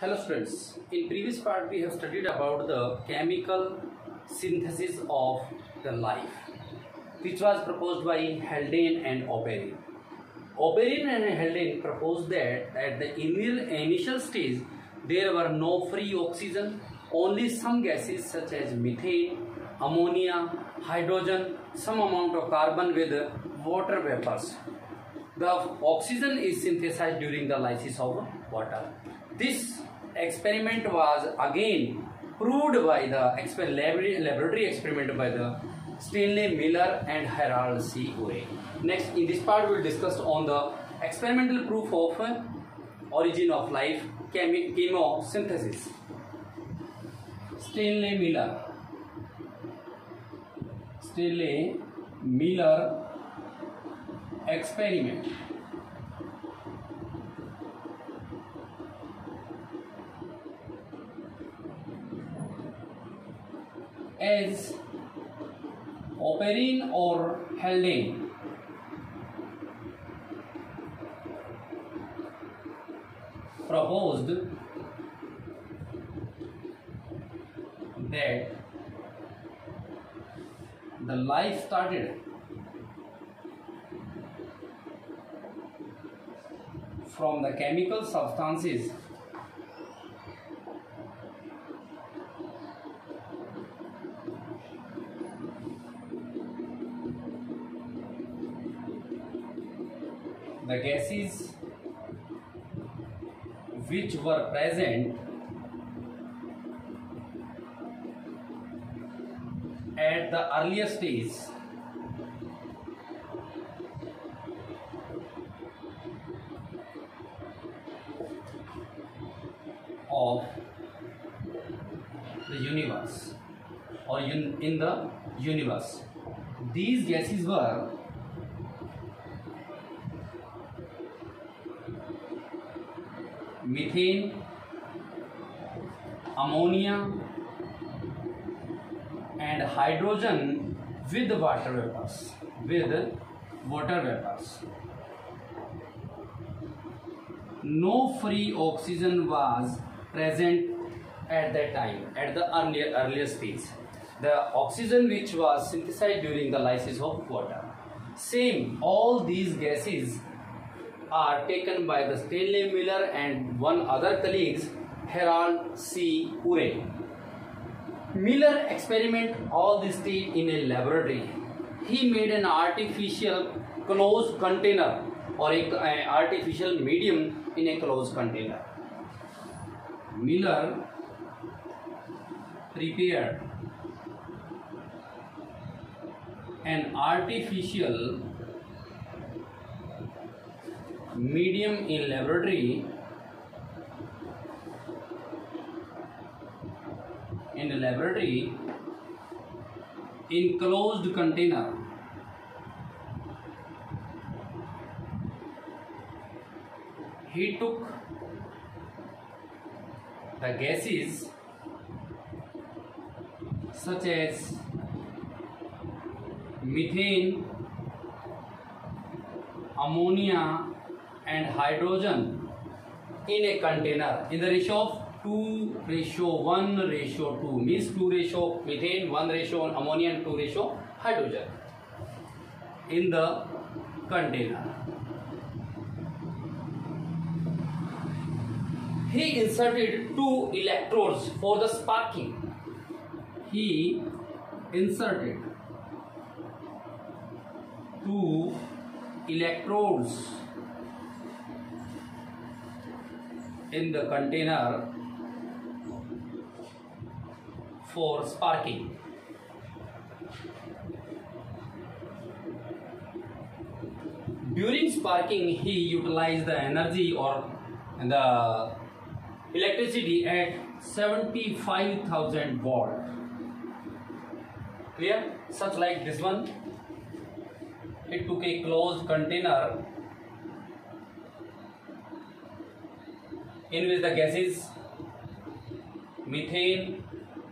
Hello students, in previous part we have studied about the chemical synthesis of the life which was proposed by Haldane and Oparin. Oparin and Haldane proposed that at the initial stage there were no free oxygen, only some gases such as methane, ammonia, hydrogen, some amount of carbon with water vapors. The oxygen is synthesized during the lysis of water. This experiment was again proved by the laboratory experiment by the Stanley Miller and Harold C. Urey. Next, in this part, we will discuss on the experimental proof of origin of life, chemosynthesis. Stanley Miller experiment. As Oparin or Haldane proposed that the life started from the chemical substances the gases which were present at the earlier stage of the universe or in the universe. These gases were methane, ammonia and hydrogen with water vapors. No free oxygen was present at that time, at the earlier stage. The oxygen which was synthesized during the lysis of water. Same, all these gases are taken by the Stanley Miller and one other colleagues, Harold C. Urey. Miller experiment all this did in a laboratory. He made an artificial closed container or an artificial medium in a closed container. Miller prepared an artificial medium in laboratory in closed container. He took the gases such as methane, ammonia and hydrogen in a container in the ratio of 2:1:2, means 2 methane, 1 ammonia and 2 hydrogen in the container. He inserted 2 electrodes for the sparking. He inserted 2 electrodes in the container for sparking. During sparking, he utilized the energy or the electricity at 75,000 volt. Clear? Such like this one. It took a closed container in which the gases methane,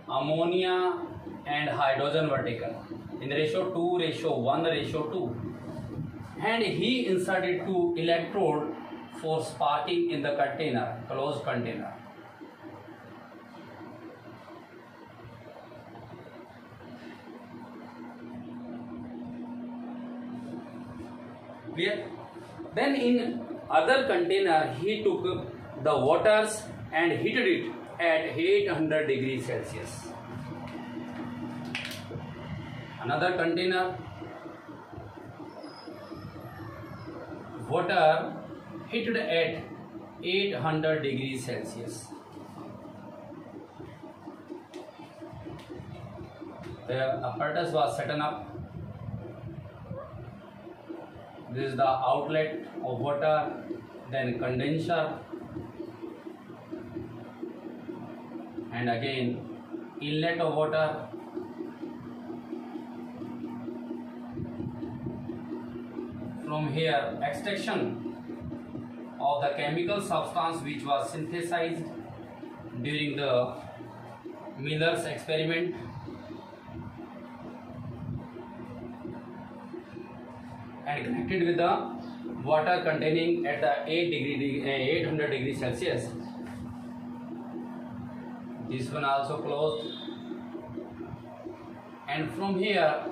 ammonia and hydrogen were taken in the ratio 2:1:2, and he inserted 2 electrodes for sparking in the container, closed container. Clear? Then in other container he took the waters and heated it at 800 degrees Celsius. Another container, water heated at 800 degrees Celsius. The apparatus was set up. This is the outlet of water, then condenser, and again inlet of water, from here extraction of the chemical substance which was synthesized during the Miller's experiment, and connected with the water containing at the 800 degrees Celsius. This one also closed, and from here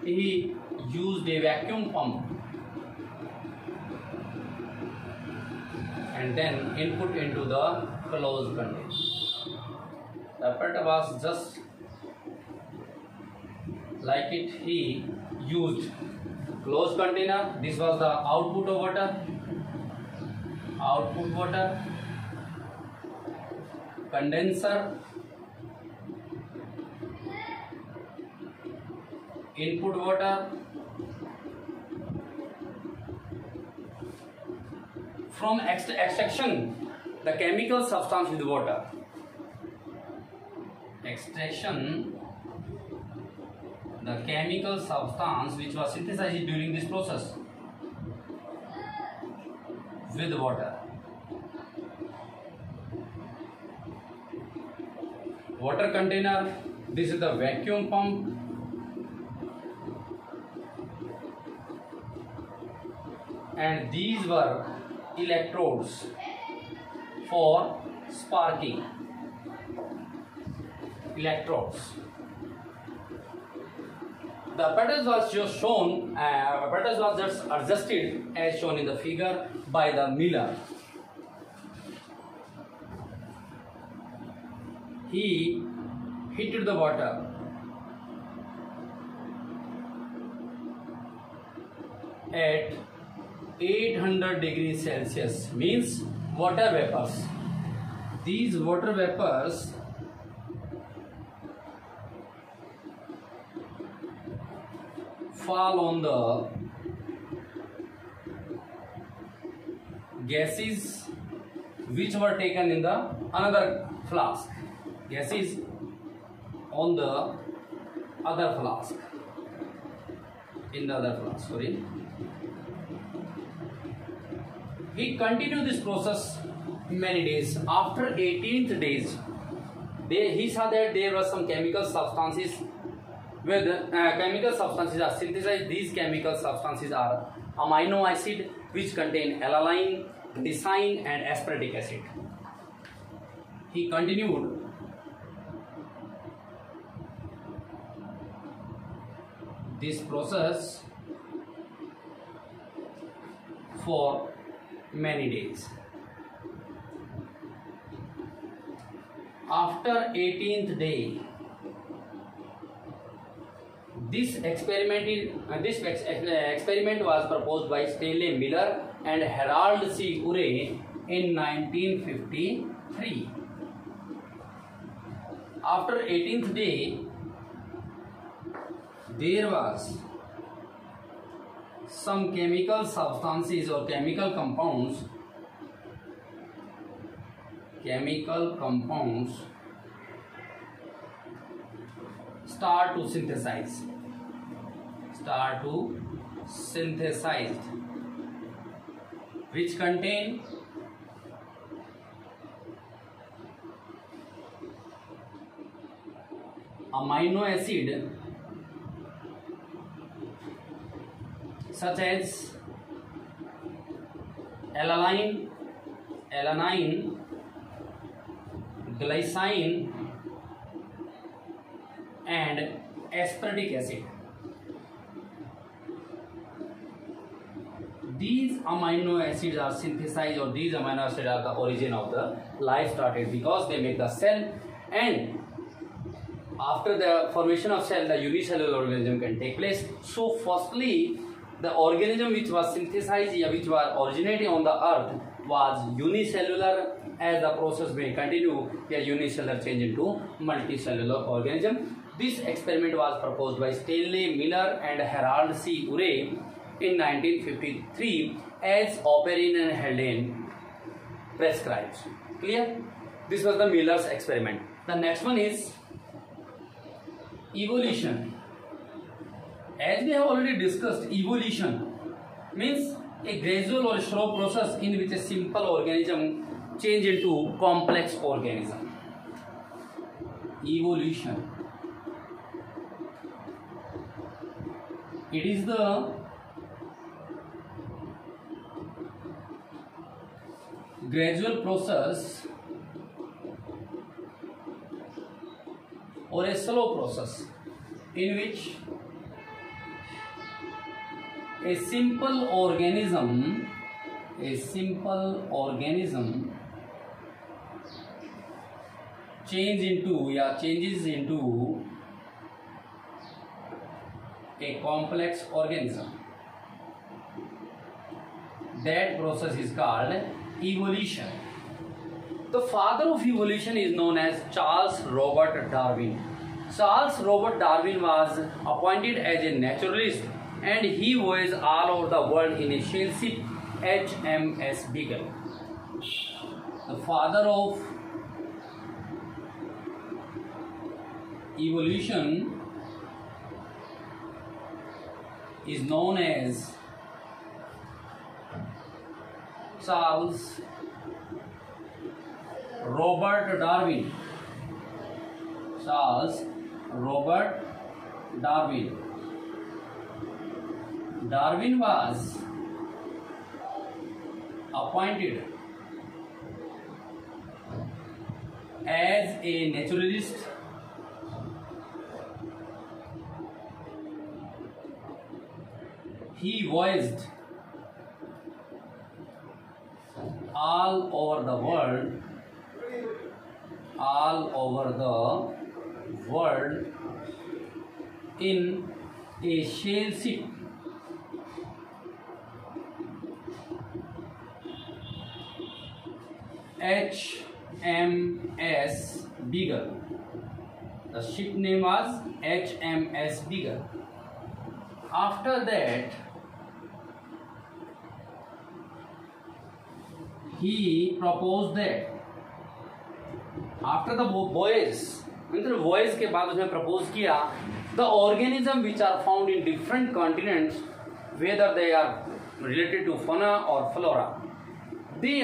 he used a vacuum pump and then input into the closed container. The apparatus was just like it. He used closed container. This was the output of water, condenser, input water. From extraction the chemical substance with water. Extraction the chemical substance which was synthesized during this process with water. Water container, this is the vacuum pump, and these were electrodes for sparking. Electrodes. The apparatus was just shown, apparatus was just adjusted as shown in the figure by the Miller. He heated the water at 800 degrees Celsius, means water vapors. These water vapors fall on the gases which were taken in the another flask. Gases on the other flask. In the other flask, sorry. He continued this process many days. After 18th days, he saw that there were some chemical substances. With chemical substances are synthesized. These chemical substances are amino acid which contain alanine, glycine and aspartic acid. He continued this process for many days. After 18th day, this experiment was proposed by Stanley Miller and Harold C. Urey in 1953. After 18th day, there was some chemical substances or chemical compounds start to synthesize, which contain amino acid such as alanine, glycine and aspartic acid. these amino acids are synthesized, or these amino acids are the origin of the life started, because they make the cell, and after the formation of cell, the unicellular organism can take place. So firstly, the organism which was synthesized, which was originating on the earth, was unicellular. As the process may continue, the unicellular change into multicellular organism. This experiment was proposed by Stanley Miller and Harold C. Urey in 1953, as Oparin and Haldane prescribed. Clear? This was the Miller's experiment. The next one is evolution. As we have already discussed, evolution means a gradual or slow process in which a simple organism change into complex organism. Evolution. It is the gradual process or a slow process in which a simple organism changes into a complex organism. That process is called evolution. The father of evolution is known as Charles Robert Darwin. Charles Robert Darwin was appointed as a naturalist, and he voyaged all over the world in a sail ship HMS Beagle. The father of evolution is known as Charles Robert Darwin. Charles Robert Darwin. Darwin was appointed as a naturalist he voyaged all over the world in a sail ship HMS Beagle. The ship name was HMS Beagle. After that, he proposed that after the voyage, मतलब voyage के बाद उसने propose किया, the organism which are found in different continents, whether they are related to fauna or flora, they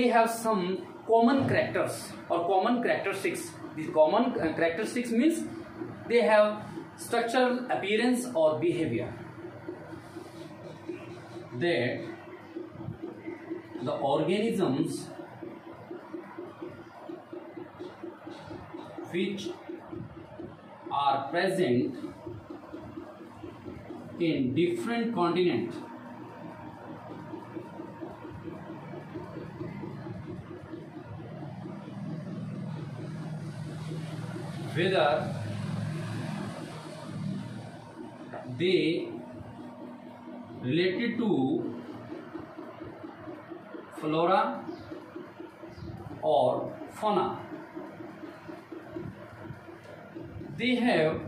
have some common characters or common characteristics. These common characteristics means they have structural appearance or behavior. That the organisms which are present in different continents whether they related to flora or fauna, they have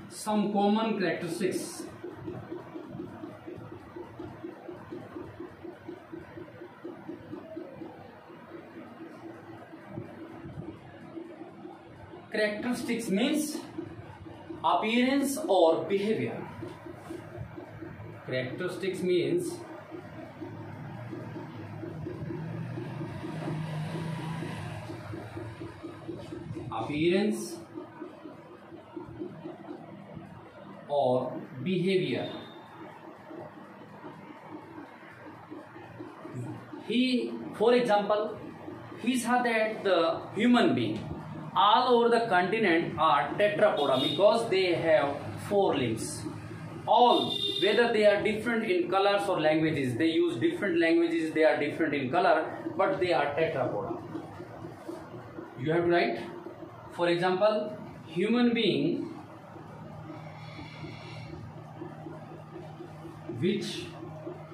some common characteristics. Characteristics means appearance or behavior. Characteristics means appearance or behavior. For example, he saw that the human being all over the continent are tetrapoda because they have 4 limbs. All whether they are different in colors or languages. They use different languages, they are different in color, but they are tetrapoda. You have to write. For example, human being which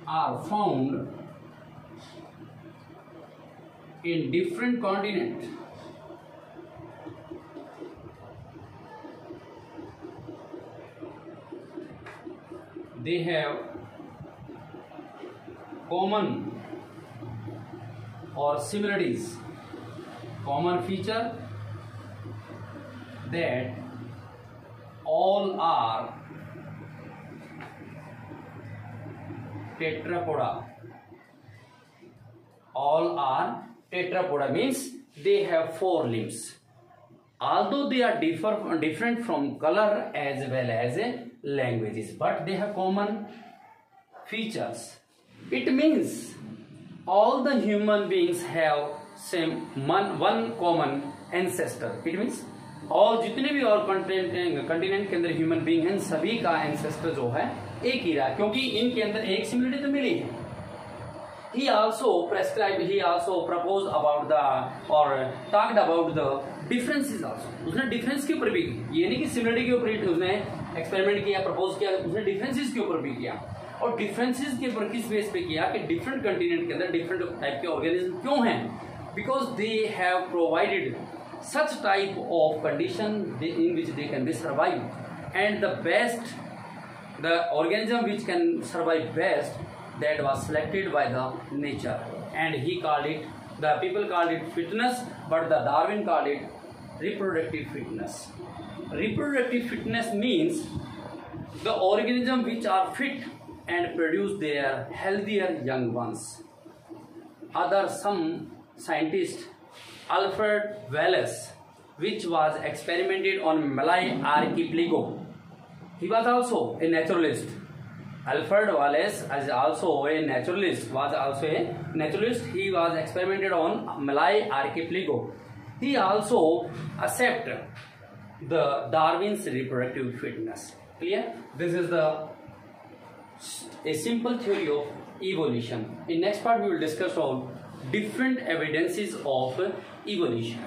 are found in different continents they have common or similarities, common feature that all are tetrapoda. All are tetrapoda means they have 4 limbs. Although they are different from color as well as languages, but they have common features. It means all the human beings have one common ancestor. It means all जितने भी और continent के अंदर human being हैं सभी का ancestor जो है एक ही रहा, क्योंकि इनके अंदर एक सिमिलरिटी तो मिली है. He also proposed about the or talked about the differences also. उसने डिफरेंस के ऊपर भी, ये नहीं कि सिमिलरिटी के ऊपर उसने एक्सपेरिमेंट किया, प्रपोज किया, उसने डिफरेंसेस के ऊपर भी किया. और डिफरेंसेस के ऊपर किस बेस पे किया कि डिफरेंट कंटिनेंट के अंदर डिफरेंट टाइप के ऑर्गेनिज्म क्यों हैं, because they have provided such type of condition in which they can be survive, and the organism which can survive best, that was selected by the nature, and the people called it fitness, but the Darwin called it reproductive fitness. Reproductive fitness means the organism which are fit and produce their healthier young ones. Some scientists, Alfred Wallace, which was experimented on Malay archipelago. He was also a naturalist. Alfred Wallace is also a naturalist. He was experimented on Malay archipelago. He also accepted the Darwin's reproductive fitness. Clear? This is a simple theory of evolution. In next part we will discuss on different evidences of evolution.